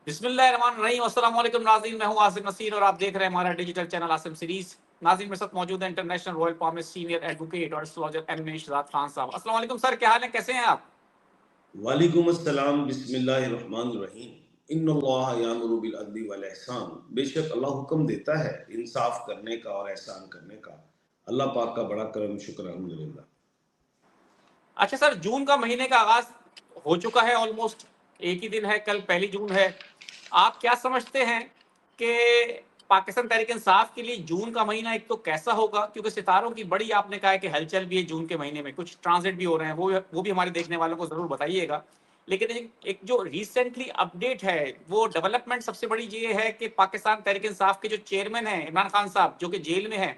بسم اللہ الرحمن الرحیم. السلام علیکم ناظرین, میں ہوں عاصم نصیر اور آپ دیکھ رہے ہیں ہمارا ڈیجیٹل چینل عاصم سیریز. ناظرین میرے ساتھ موجود ہیں انٹرنیشنل رائل فارمیسٹ سینئر ایڈوکیٹ اور اسٹرالوجر ایم اے شہزاد خان صاحب. السلام علیکم سر, کیا حال ہے, کیسے ہیں آپ؟ وعلیکم السلام. بسم اللہ الرحمن الرحیم. ان اللہ یامر بالعدل والاحسان. بے شک اللہ حکم دیتا ہے انصاف کرنے کا اور احسان کرنے کا. اللہ پاک کا بڑا کرم, شکر الحمدللہ. اچھا سر, جون کا مہینے کا آغاز ہو چکا ہے, آلموسٹ ایک ہی دن ہے, کل 1 جون ہے. آپ کیا سمجھتے ہیں کہ پاکستان تحریک انصاف کے لیے جون کا مہینہ ایک تو کیسا ہوگا, کیونکہ ستاروں کی بڑی آپ نے کہا ہے کہ ہلچل بھی ہے جون کے مہینے میں, کچھ ٹرانزٹ بھی ہو رہے ہیں, وہ بھی ہمارے دیکھنے والوں کو ضرور بتائیے گا. لیکن ایک جو ریسنٹلی اپڈیٹ ہے وہ ڈیولپمنٹ سب سے بڑی یہ ہے کہ پاکستان تحریک انصاف کے جو چیئرمین ہیں عمران خان صاحب, جو کہ جیل میں ہیں,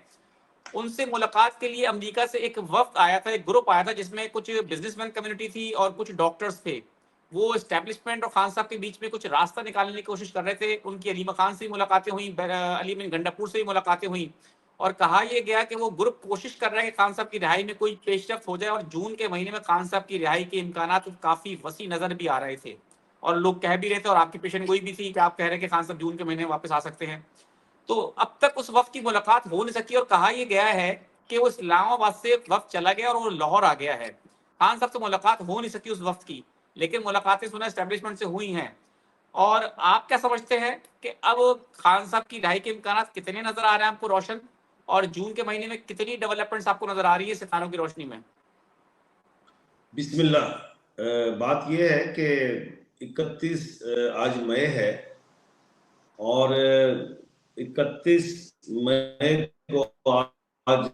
ان سے ملاقات کے لیے امریکہ سے ایک وفد آیا تھا, ایک گروپ آیا تھا جس میں کچھ بزنس مین کمیونٹی تھی اور کچھ ڈاکٹرز تھے. وہ اسٹیبلشمنٹ اور خان صاحب کے بیچ میں کچھ راستہ نکالنے کی کوشش کر رہے تھے. ان کی علیمہ خان سے بھی ملاقاتیں ہوئیں, علی بن گنڈاپور سے بھی ملاقاتیں ہوئیں, اور کہا یہ گیا کہ وہ گروپ کوشش کر رہا ہے کہ خان صاحب کی رہائی میں کوئی پیش رفت ہو جائے, اور جون کے مہینے میں خان صاحب کی رہائی کے امکانات کافی وسیع نظر بھی آ رہے تھے, اور لوگ کہہ بھی رہے تھے, اور آپ کی پیشن گوئی بھی تھی کہ آپ کہہ رہے ہیں کہ خان صاحب جون کے مہینے میں واپس آ سکتے ہیں. تو اب تک اس وقت کی ملاقات ہو نہیں سکی, اور کہا یہ گیا ہے کہ وہ اسلام آباد سے وقت چلا گیا اور وہ لاہور آ گیا ہے. خان صاحب سے ملاقات ہو نہیں سکی اس وقت کی, لیکن ملاقاتیں سنا اسٹیبلشمنٹ سے ہوئی ہیں. اور آپ کیا سمجھتے ہیں کہ اب خان صاحب کی رہائی کے امکانات کتنے نظر آ رہے ہیں آپ کو روشن, اور جون کے مہینے میں کتنی ڈیولپمنٹس آپ کو نظر آ رہی ہے ستاروں کی روشنی میں؟ بسم اللہ. بات یہ ہے کہ 31 آج مئی ہے, اور 31 مئی کو آج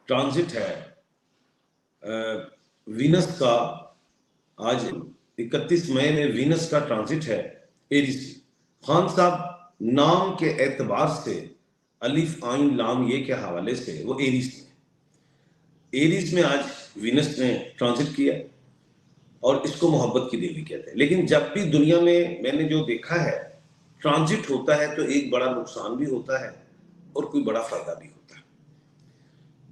ٹرانزٹ ہے وینس کا. آج 31 مئی میں وینس کا ٹرانزٹ ہے ایریس. خان صاحب نام کے اعتبار سے الف عین لام یہ کے حوالے سے وہ ایریس میں, ایریس میں آج وینس نے ٹرانزٹ کیا, اور اس کو محبت کی دیوی کہتے ہیں. لیکن جب بھی دنیا میں نے جو دیکھا ہے ٹرانزٹ ہوتا ہے تو ایک بڑا نقصان بھی ہوتا ہے اور کوئی بڑا فائدہ بھی ہوتا ہے.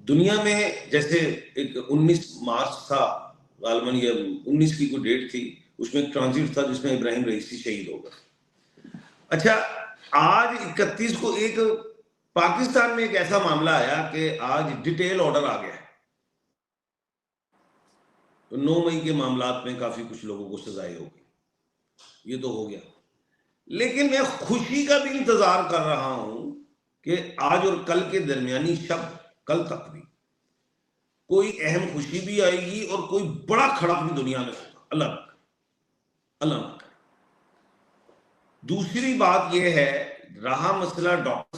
دنیا میں جیسے ایک 19 مارچ تھا غالباً, یہ 19 کی کوئی ڈیٹ تھی, اس میں ایک ٹرانزٹ تھا جس میں ابراہیم رئیسی شہید ہو گئے. اچھا, آج 31 کو ایک پاکستان میں ایک ایسا معاملہ آیا کہ آج ڈیٹیل آرڈر آ گیا ہے. تو 9 مئی کے معاملات میں کافی کچھ لوگوں کو سزائے ہوگی, یہ تو ہو گیا. لیکن میں خوشی کا بھی انتظار کر رہا ہوں کہ آج اور کل کے درمیانی شب, کل تک بھی کوئی اہم خوشی بھی آئے گی اور کوئی بڑا کھڑک بھی دنیا میں ہوگا. اللہ نہ کرے, اللہ نہ کرے. دوسری بات یہ ہے, رہا مسئلہ ڈاکٹر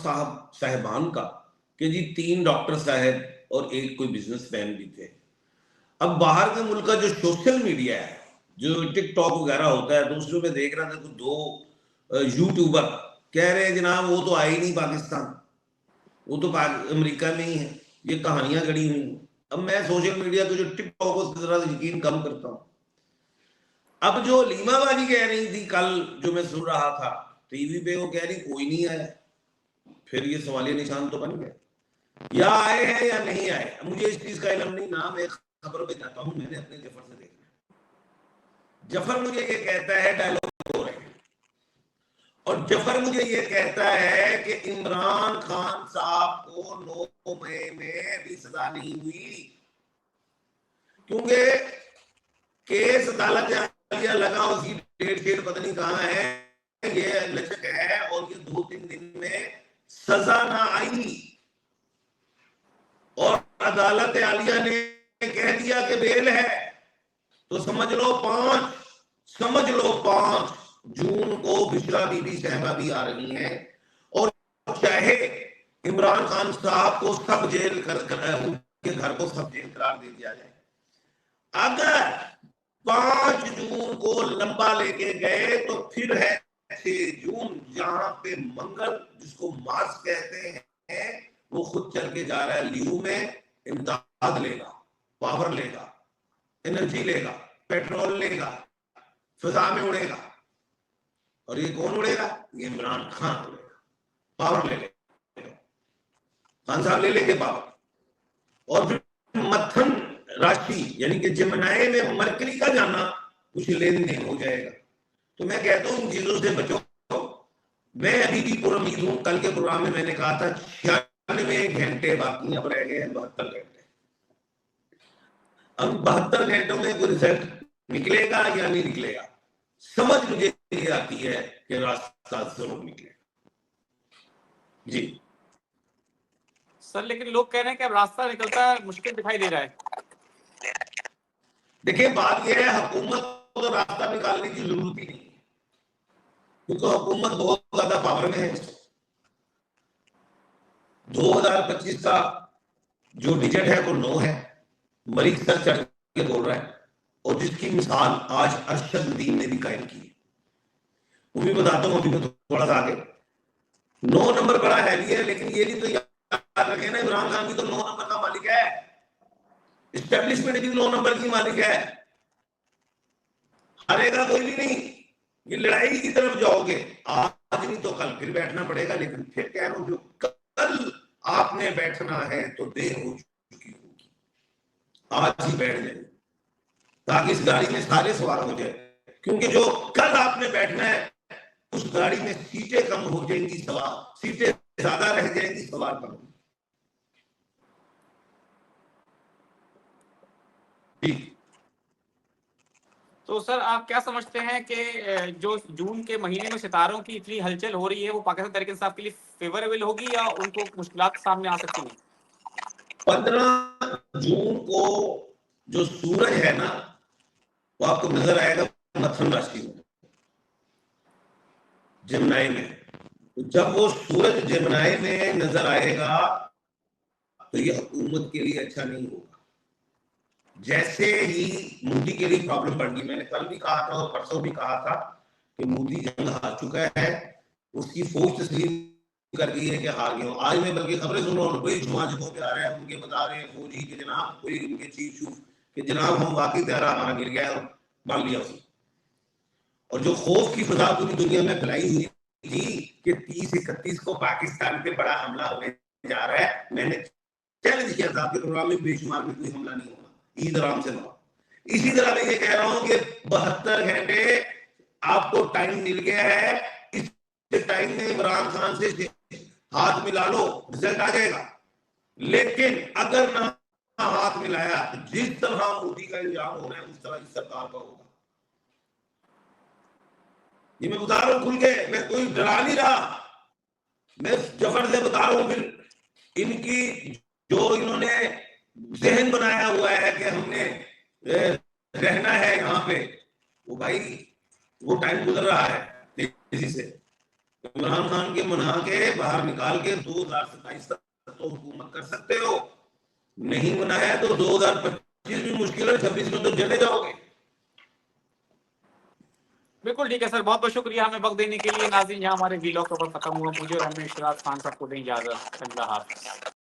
صاحبان کا کہ جی 3 ڈاکٹر صاحب اور ایک کوئی بزنس مین بھی تھے. اب باہر کے ملک کا جو سوشل میڈیا ہے, جو ٹک ٹاک وغیرہ ہوتا ہے, دوسروں میں دیکھ رہا تھا کہ 2 یوٹیوبر کہہ رہے ہیں جناب وہ تو آئے ہی نہیں پاکستان, وہ تو امریکہ میں ہی ہے, یہ کہانیاں گڑی ہوئی ہیں. اب میں سوشل میڈیا کے جو ٹک ٹاک اس کی طرح یقین کم کرتا ہوں. اب جو لیما باجی کہہ رہی تھی کل, جو میں سن رہا تھا ٹی وی پہ, وہ کہہ رہی کوئی نہیں آیا. پھر یہ سوالیہ نشان تو بن گیا, یا آئے ہیں یا نہیں آئے. مجھے اس چیز کا علم نہیں نا, میں خبر پہ جاتا ہوں, میں نے اپنے جفر سے دیکھنا ہے. جفر مجھے یہ کہتا ہے ڈائلاگ ہو رہے ہیں, اور جفر مجھے یہ کہتا ہے کہ عمران خان صاحب کو 9 مئی میں بھی سزا نہیں ہوئی, کیونکہ کیس عدالت عالیہ لگا, اس کی ڈیٹ شیٹ پتہ نہیں کہاں ہے, یہ لچک ہے, اور یہ 2-3 دن میں سزا نہ آئی, اور عدالت عالیہ نے کہہ دیا کہ بیل ہے. تو سمجھ لو 5 جون کو بشرا بی بی صاحبہ بھی آ رہی ہیں, اور چاہے عمران خان صاحب کو سب جیل ان کے گھر کو سب جیل قرار دے دیا جائے, اگر 5 جون کو لمبا لے کے گئے تو پھر ہے 6 جون, جہاں پہ منگل جس کو مارس کہتے ہیں وہ خود چل کے جا رہا ہے لیو میں, امداد لے گا, پاور لے گا, انرجی لے گا, پیٹرول لے گا, فضا میں اڑے گا. اور یہ کون اڑے گا؟ یہ عمران خان اڑے گا, پاور لے لے گا. خان صاحب لے لیں گے پاور, اور پھر متھن راشی یعنی کہ جمنائے میں مرکری کا جانا کچھ لین دین ہو جائے گا. تو میں کہتا ہوں ان چیزوں سے بچو. میں ابھی بھی پر امید ہوں. کل کے پروگرام میں نے کہا تھا 96 گھنٹے باقی اب رہ گئے ہیں 72 گھنٹے. اب 72 گھنٹوں میں کوئی رزلٹ نکلے گا یا نہیں نکلے گا, سمجھ مجھے یہ آتی ہے کہ راستہ ضرور نکلے گا. جی سر لیکن لوگ کہہ رہے ہیں کہ اب راستہ نکلتا ہے مشکل دکھائی دے رہا ہے. دیکھیں بات یہ ہے, حکومت کو تو راستہ نکالنے کی ضرورت ہی نہیں ہے, کیونکہ حکومت بہت زیادہ پاور میں ہے. 2025 کا جو ڈیجٹ ہے وہ 9 ہے. مریض سر چڑھ کے بول رہا ہے, اور جس کی مثال آج ارشد ندیم نے بھی قائم کی. وہ بھی بتاتا ہوں ابھی میں تھوڑا سا آگے. 9 نمبر بڑا ہیوی ہے, لیکن یہ بھی تو یاد رکھیں نا, عمران خان بھی تو 9 نمبر کا مالک ہے, اسٹیبلشمنٹ بھی 9 نمبر کی مالک ہے. ہارے گا کوئی بھی نہیں. یہ لڑائی کی طرف جاؤ گے آج نہیں تو کل پھر بیٹھنا پڑے گا. لیکن پھر کہہ رہا ہوں جو کل آپ نے بیٹھنا ہے تو دیر ہو چکی ہوگی, آج ہی بیٹھ جائیں تاکہ اس گاڑی میں سارے سوار ہو جائے. کیونکہ جو کل آپ نے بیٹھنا ہے اس گاڑی میں سیٹیں کم ہو جائیں گی, سوار سیٹیں زیادہ رہ جائیں گی, سوار کم ہو جائیں گی. تو سر آپ کیا سمجھتے ہیں کہ جو جون کے مہینے میں ستاروں کی اتنی ہلچل ہو رہی ہے وہ پاکستان تحریک انصاف کے لیے فیوریبل ہوگی یا ان کو مشکلات سامنے آ سکتی ہیں؟ 15 جون کو جو سورج ہے نا وہ آپ کو نظر آئے گا متھن راشی میں, جمنائی میں. جب وہ سورج جمنائی میں نظر آئے گا تو یہ حکومت کے لیے اچھا نہیں ہوگا. جیسے ہی مودی کے لیے پرابلم بڑھ گئی, میں نے کل بھی کہا تھا اور پرسوں بھی کہا تھا کہ مودی جنگ ہار چکا ہے, اس کی فوج تسلیم کر دی ہے کہ ہار گیا. آج میں بلکہ خبریں سن رہا ہوں, کوئی جمعہ جگہوں پہ آ رہے ہیں ان کے بتا رہے ہیں فوجی کہ جناب, کوئی ان کے چیف شوف کہ جناب ہم واقعی تہرا ہمارا گر گیا اور مان لیا اسے. اور جو خوف کی فضا پوری دنیا میں پھیلائی ہوئی تھی کہ 30-31 کو پاکستان پہ بڑا حملہ ہونے جا رہا ہے, میں نے چیلنج کیا تھا کہ پروگرام میں بے شمار میں کوئی حملہ نہیں ہوگا, عید آرام سے ہوا. اسی طرح میں یہ کہہ رہا ہوں کہ 72 گھنٹے آپ کو ٹائم مل گیا ہے, اس ٹائم میں عمران خان سے ہاتھ ملا لو, رزلٹ آ جائے گا. لیکن اگر نہ ہاتھ ملایا تو جس طرح مودی کا الزام ہو رہا ہے اس طرح کی سرکار کا ہوگا. یہ میں بتا رہا ہوں کھل کے, میں کوئی ڈرا نہیں رہا, میں جفر سے بتا رہا ہوں. پھر ان کی جو انہوں نے ذہن بنایا ہوا ہے کہ ہم نے رہنا ہے یہاں پہ, وہ بھائی وہ ٹائم گزر رہا ہے تیزی سے. عمران خان کے منا کے باہر نکال کے 2027 تک تو حکومت کر سکتے ہو, نہیں بنایا تو 2025 بھی مشکل ہے, 26 میں تو جلے جاؤ گے. بالکل ٹھیک ہے سر, بہت بہت شکریہ ہمیں وقت دینے کے لیے. ناظرین یہاں ہمارے ویلاگ کا وقت ختم ہوا. مجھے اور ہمیں اشراق خان صاحب کو دیں اجازت. اللہ حافظ.